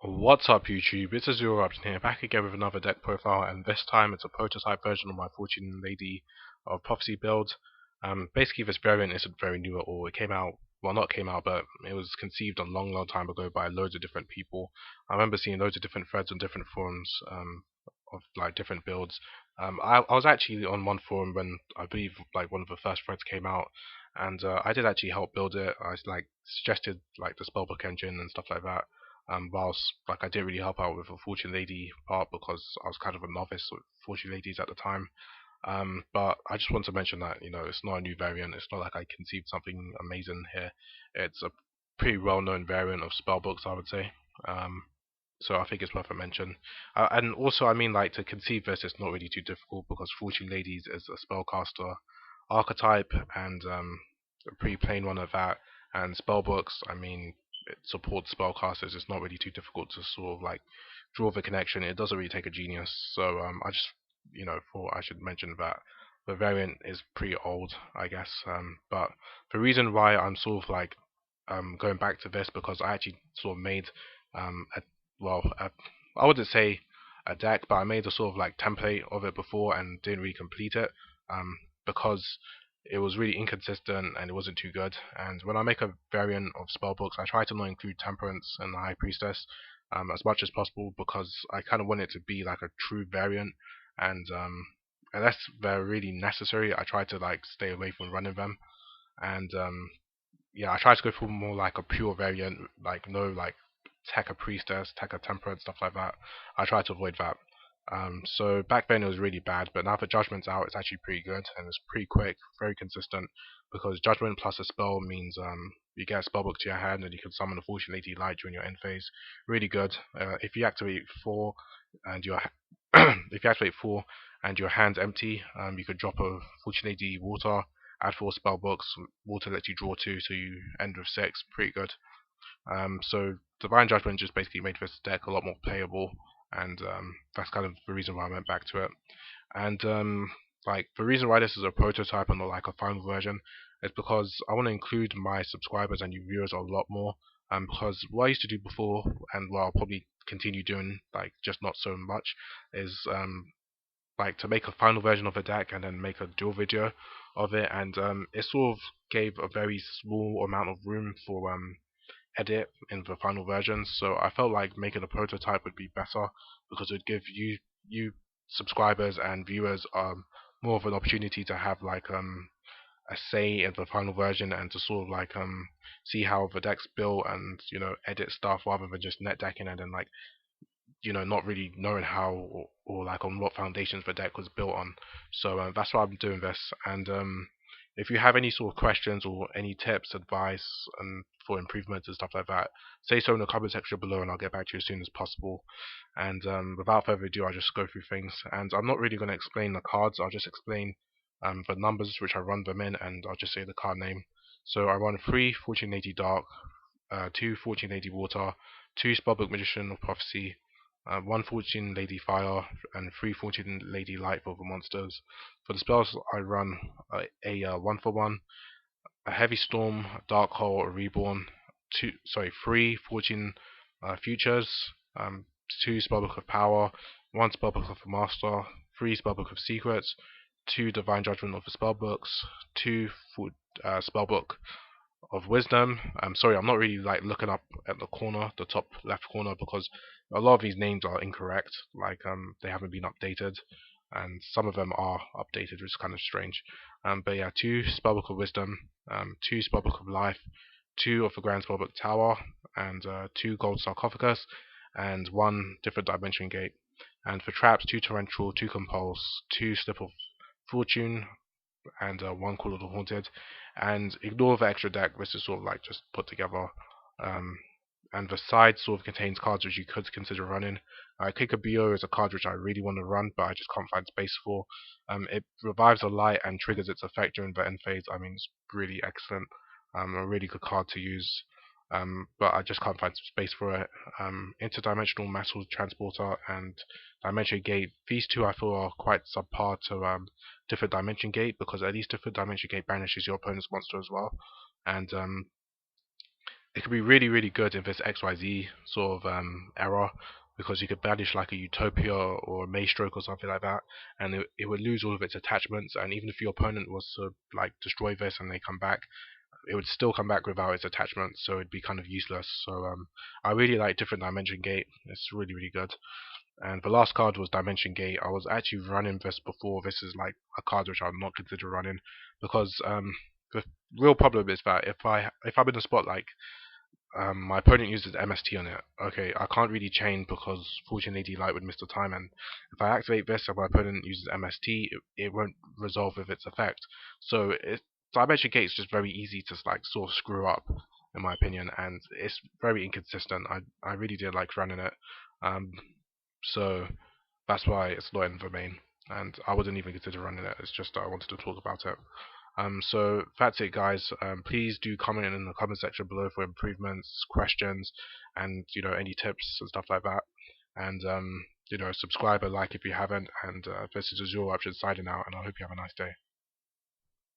What's up YouTube, it's Azure Option here, back again with another deck profile, and this time it's a prototype version of my Fortune Lady of Prophecy build. Basically this variant isn't very new at all. It came out, well not came out, but it was conceived a long time ago by loads of different people. I remember seeing loads of different threads on different forums of like different builds. I was actually on one forum when I believe like one of the first threads came out, and I did actually help build it. I like suggested like the spellbook engine and stuff like that. Whilst like I didn't really help out with the Fortune Lady part because I was kind of a novice with Fortune Ladies at the time. But I just want to mention that it's not a new variant. It's not like I conceived something amazing here. It's a pretty well-known variant of spellbooks, I would say. Um, so I think it's worth a mention. And also, I mean, like to conceive this, it's not really too difficult because Fortune Ladies is a spellcaster archetype and a pretty plain one at that. And spellbooks, I mean, it supports spellcasters. It's not really too difficult to sort of like draw the connection. It doesn't really take a genius. So I just thought I should mention that the variant is pretty old, I guess. But the reason why I'm sort of like going back to this because I actually sort of made a well, I wouldn't say a deck, but I made a sort of like template of it before and didn't really complete it because it was really inconsistent and it wasn't too good. And when I make a variant of spellbooks, I try to not include Temperance and the High Priestess as much as possible because I kind of want it to be like a true variant. And unless they're really necessary, I try to like stay away from running them. And yeah, I try to go for more like a pure variant, like no like tech a priestess, tech a temperance, stuff like that. I try to avoid that. So back then it was really bad, but now that Judgment's out, it's actually pretty good and it's pretty quick, very consistent. Because Judgment plus a spell means you get a spellbook to your hand and you can summon a Fortune Lady Light during your end phase. Really good. If you activate four and your if you activate four and your hand's empty, you could drop a Fortune Lady Water, add four spellbooks. Water lets you draw two, so you end with six. Pretty good. So Divine Judgment just basically made this deck a lot more playable, and that's kind of the reason why I went back to it. And like the reason why this is a prototype and not like a final version is because I want to include my subscribers and new viewers a lot more. Because what I used to do before, and what I'll probably continue doing, like just not so much, is like to make a final version of a deck and then make a dual video of it, and it sort of gave a very small amount of room for edit in the final version. So I felt like making a prototype would be better because it would give you subscribers and viewers more of an opportunity to have like a say in the final version and to sort of like see how the deck's built and edit stuff rather than just net decking and then like not really knowing how or like on what foundations the deck was built on. So that's why I'm doing this. And if you have any sort of questions or any tips, advice, and for improvements and stuff like that, say so in the comment section below, and I'll get back to you as soon as possible. And without further ado, I'll just go through things. And I'm not really going to explain the cards. I'll just explain the numbers which I run them in, and I'll just say the card name. So I run 3 1480 Dark, 2 1480 Water, 2 Spellbook Magician of Prophecy, 1 Fortune Lady Fire, and 3 Fortune Lady Light for the monsters. For the spells, I run a 1 for 1, a Heavy Storm, a Dark Hole, a Reborn, 3 Fortune Futures, 2 Spellbook of Power, 1 Spellbook of the Master, 3 Spellbook of Secrets, 2 Divine Judgment of the Spellbooks, 2 Spellbook of Wisdom. I'm sorry, I'm not really like looking up at the corner, the top left corner, because a lot of these names are incorrect. Like they haven't been updated, and some of them are updated, which is kind of strange. But yeah, 2 Spellbook of Wisdom, 2 Spellbook of Life, 2 of the Grand Spellbook Tower, and 2 Gold Sarcophagus, and 1 Different Dimension Gate. And for traps, 2 Torrential, 2 Compulse, 2 Slip of Fortune, and 1 Call of the Haunted. And ignore the extra deck, this is sort of like just put together. And the side sort of contains cards which you could consider running. Kikabio is a card which I really want to run, but I just can't find space for. It revives a light and triggers its effect during the end phase. I mean, it's really excellent. A really good card to use. But I just can't find space for it. Interdimensional Metal Transporter and Dimension Gate. These two I feel are quite subpar to Different Dimension Gate because at least Different Dimension Gate banishes your opponent's monster as well. And it could be really, really good if it's XYZ sort of error, because you could banish like a Utopia or a Maystroke or something like that, and it would lose all of its attachments. And even if your opponent was to like destroy this and they come back, it would still come back without its attachments, so it'd be kind of useless. So I really like Different Dimension Gate. It's really, really good. And the last card was Dimension Gate. I was actually running this before. This is like a card which I'd not consider running, because the real problem is that if I'm in a spot like my opponent uses MST on it. Okay, I can't really chain because Fortune AD Light would miss the time, and if I activate this and my opponent uses MST, it won't resolve with its effect. So Dimension Gate is just very easy to like sort of screw up, in my opinion, and it's very inconsistent. I really did like running it, um, so that's why it's not in the main, and I wouldn't even consider running it. It's just that I wanted to talk about it. So that's it, guys. Please do comment in the comment section below for improvements, questions, and any tips and stuff like that. And subscribe or like if you haven't. And this is Azure Options signing out, and I hope you have a nice day.